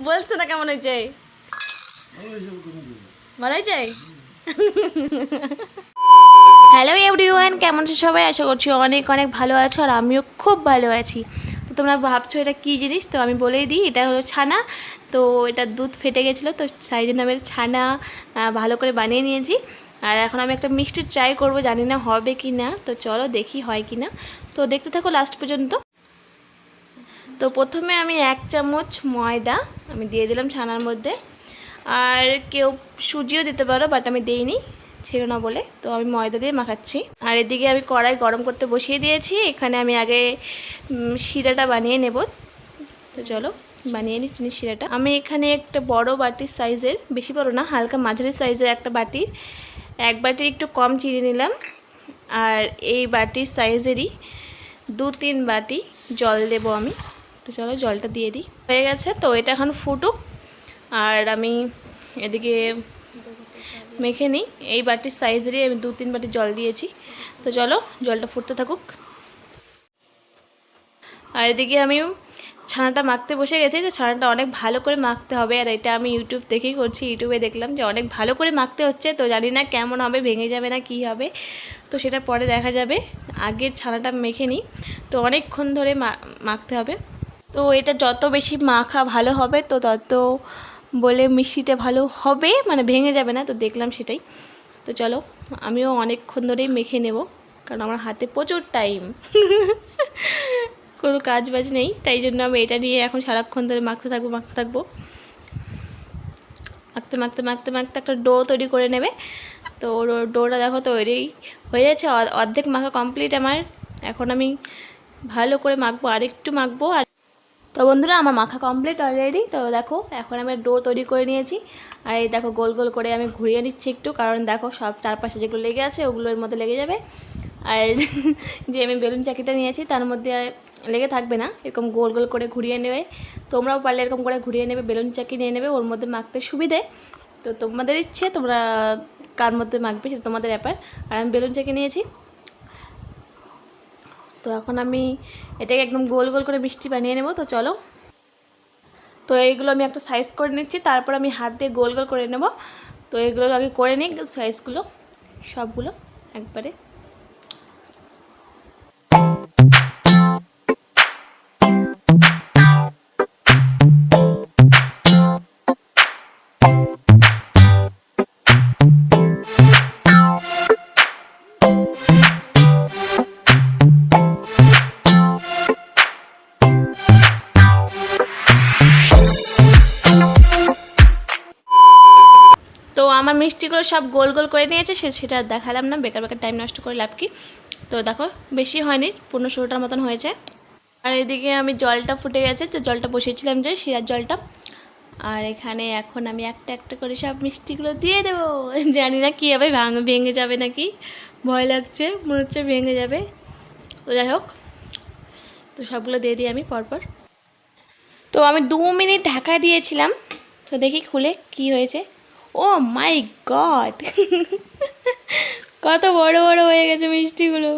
বলছো না কেমন হয়েছে? ভালো হয়েছে। হ্যালো এভরিওয়ান, কেমন আছো সবাই? আশা করছি অনেক অনেক ভালো আছো, আর আমিও খুব ভালো আছি। তো তোমরা ভাবছো এটা কী জিনিস, তো আমি বলেই দিই, এটা হলো ছানা। তো এটা দুধ ফেটে গেছিলো, তো সাইজের নামের ছানা ভালো করে বানিয়ে নিয়েছি। আর এখন আমি একটা মিষ্টি ট্রাই করব, জানি না হবে কি না, তো চলো দেখি হয় কি না। তো দেখতে থাকো লাস্ট পর্যন্ত। তো প্রথমে আমি 1 চামচ ময়দা আমি দিয়ে দিলাম ছানার মধ্যে। আর কেউ সুজিও দিতে পারো, বাট আমি দিইনি, ছিল না বলে, তো আমি ময়দা দিয়ে মাখাচ্ছি। আর এদিকে আমি কড়াই গরম করতে বসিয়ে দিয়েছি। এখানে আমি আগে শিরাটা বানিয়ে নেব। তো চলো বানিয়ে নিচ্ছি শিরাটা। আমি এখানে একটা বড় বাটির সাইজের, বেশি বড় না, হালকা মাঝারি সাইজের একটা বাটির 1 বাটির একটু কম চিনি নিলাম। আর এই বাটির সাইজেরই 2-3 বাটি জল দেব আমি। তো চলো জলটা দিয়ে দিই। হয়ে গেছে, তো এটা এখন ফুটুক। আর আমি এদিকে মেখে নিই। এই বাটির সাইজেরই আমি 2-3 বাটি জল দিয়েছি। তো চলো জলটা ফুটতে থাকুক। আর এদিকে আমি ছানাটা মাখতে বসে গেছি। তো ছানাটা অনেক ভালো করে মাখতে হবে, আর এটা আমি ইউটিউব দেখেই করছি। ইউটিউবে দেখলাম যে অনেক ভালো করে মাখতে হচ্ছে, তো জানি না কেমন হবে, ভেঙে যাবে না কি হবে, তো সেটা পরে দেখা যাবে। আগে ছানাটা মেখে নিই, তো অনেকক্ষণ ধরে মাখতে হবে। তো এটা যত বেশি মাখা ভালো হবে, তো তত বলে মিষ্টিটা ভালো হবে, মানে ভেঙে যাবে না, তো দেখলাম সেটাই। তো চলো আমিও অনেকক্ষণ ধরেই মেখে নেব, কারণ আমার হাতে প্রচুর টাইম, কোনো কাজ বাজ নেই, তাই জন্য আমি এটা নিয়ে এখন সারাক্ষণ ধরে মাখতে থাকবো মাখতে মাখতে মাখতে মাখতে একটা ডো তৈরি করে নেবে। তো ডোটা দেখো তৈরি হয়ে যাচ্ছে, অর্ধেক মাখা কমপ্লিট আমার। এখন আমি ভালো করে মাখবো, আরেকটু মাখবো। আর তো বন্ধুরা আমার মাখা কমপ্লিট অলরেডি। তো দেখো এখন আমি ডো তৈরি করে নিয়েছি। আর এই দেখো গোল গোল করে আমি ঘুরিয়ে নিচ্ছি একটু, কারণ দেখো সব চারপাশে যেগুলো লেগে আছে ওগুলোর মধ্যে লেগে যাবে। আর যে আমি বেলুন চাকিটা নিয়েছি তার মধ্যে লেগে থাকবে না, এরকম গোল গোল করে ঘুরিয়ে নেবে। তোমরাও পারলে এরকম করে ঘুরিয়ে নেবে, বেলুন চাকি নিয়ে নেবে, ওর মধ্যে মাখতে সুবিধে। তো তোমাদের ইচ্ছে তোমরা কার মধ্যে মাখবে, সেটা তোমাদের ব্যাপার। আর আমি বেলুন চাকি নিয়েছি। তো এখন আমি এটাকে একদম গোল গোল করে মিষ্টি বানিয়ে নেব। তো চলো, তো এইগুলো আমি একটা সাইজ করে নিচ্ছি, তারপর আমি হাত দিয়ে গোল গোল করে নেব। তো এগুলো আগে করে নিই সাইজগুলো, সবগুলো একবারে। তো আমার মিষ্টিগুলো সব গোল গোল করে নিয়েছে, সেটা দেখালাম না, বেকার বেকার টাইম নষ্ট করে লাভ কি। তো দেখো বেশি হয়নি, 15-16টার মতন হয়েছে। আর এদিকে আমি জলটা ফুটে গেছে, তো জলটা বসিয়েছিলাম যে শিরার জলটা। আর এখানে এখন আমি একটা একটা করে সব মিষ্টিগুলো দিয়ে দেবো। জানি না কী হবে, ভেঙে যাবে নাকি, ভয় লাগছে, মনে হচ্ছে ভেঙে যাবে। তো যাই হোক, তো সবগুলো দিয়ে দিই আমি পরপর। তো আমি 2 মিনিট ঢাকা দিয়েছিলাম, তো দেখি খুলে কি হয়েছে। ও মাই গড, কত বড় বড় হয়ে গেছে মিষ্টিগুলো,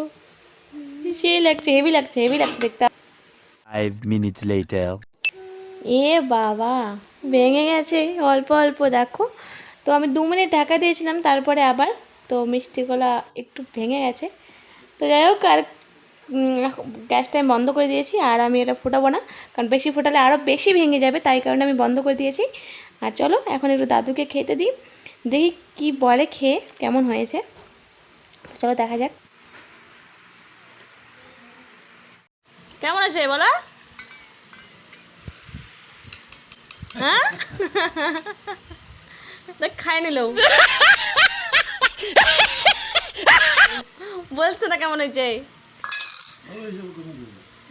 সেই লাগছে, হেভি লাগছে দেখতে। 5 minutes later. এ বাবা, ভেঙে গেছে অল্প অল্প, দেখো। তো আমি 2 মিনিট ঢাকা দিয়েছিলাম, তারপরে আবার তো মিষ্টিগুলো একটু ভেঙে গেছে। তো যাই হোক, আর গ্যাসটা আমি বন্ধ করে দিয়েছি। আর আমি এটা ফোটাবো না, কারণ বেশি ফোটালে আরও বেশি ভেঙে যাবে, তাই কারণে আমি বন্ধ করে দিয়েছি। আর চলো এখন একটু দাদুকে খেতে দিই, দেখি কি বলে, খেয়ে কেমন হয়েছে। চলো দেখা যাক কেমন আছে বলো। হ্যাঁ দেখ খাই নিল, বলছে না কেমন হয়েছে,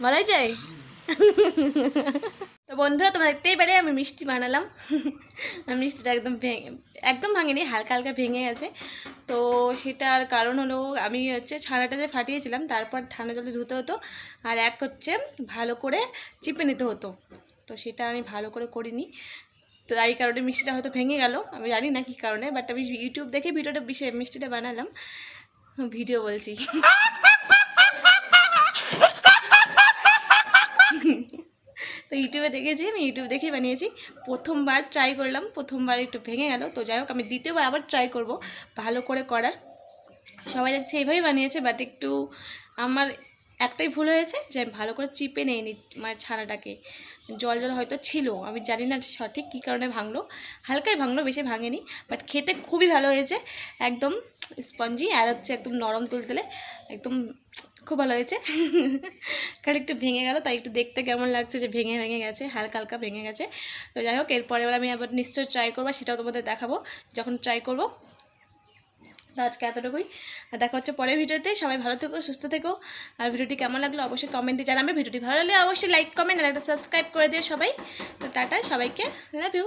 ভালো হয়েছে। তো বন্ধুরা তোমরা দেখতেই পারে আমি মিষ্টি বানালাম। আমি মিষ্টিটা একদম ভাঙিনি, হালকা হালকা ভেঙে গেছে। তো সেটার কারণ হলো আমি হচ্ছে ছানাটা যে ফাটিয়েছিলাম, তারপর ঠান্ডা জলে ধুতে হতো, আর এক হচ্ছে ভালো করে চিপে নিতে হতো। তো সেটা আমি ভালো করে করিনি, তো এই কারণে মিষ্টিটা হয়তো ভেঙে গেল, আমি জানি না কী কারণে, বাট আমি ইউটিউব দেখে মিষ্টিটা বানালাম, ভিডিও বলছি। তো ইউটিউবে দেখেছি, আমি ইউটিউব দেখেই বানিয়েছি। প্রথমবার ট্রাই করলাম, প্রথমবার একটু ভেঙে গেল। তো যাই হোক, আমি দ্বিতীয়বার আবার ট্রাই করব ভালো করে করার। সবাই দেখছে এইভাবেই বানিয়েছে, বাট একটু আমার একটাই ভুল হয়েছে যে আমি ভালো করে চিপে নেইনি মানে ছানাটাকে। জল জল হয়তো ছিল, আমি জানি না সঠিক কী কারণে ভাঙলো, হালকাই ভাঙলো, বেশি ভাঙেনি। বাট খেতে খুবই ভালো হয়েছে, একদম স্পঞ্জি আর হচ্ছে একদম নরম তুলতুলে, একদম খুব ভালো হয়েছে। খালি একটু ভেঙে গেল, তাই একটু দেখতে কেমন লাগছে যে ভেঙে ভেঙে গেছে, হালকা হালকা ভেঙে গেছে। তো যাই হোক, এরপরে এবার আমি আবার নিশ্চয়ই ট্রাই করবো, সেটাও তোমাদের দেখাবো যখন ট্রাই করবো। তো আজকে এতটুকুই, আর দেখা হচ্ছে পরের ভিডিওতে। সবাই ভালো থেকো, সুস্থ থেকো। আর ভিডিওটি কেমন লাগলো অবশ্যই কমেন্টে জানাবে। ভিডিওটি ভালো লাগলে অবশ্যই লাইক কমেন্ট আর একটা সাবস্ক্রাইব করে দিও সবাই। তো টাটা সবাইকে, লাভ ইউ।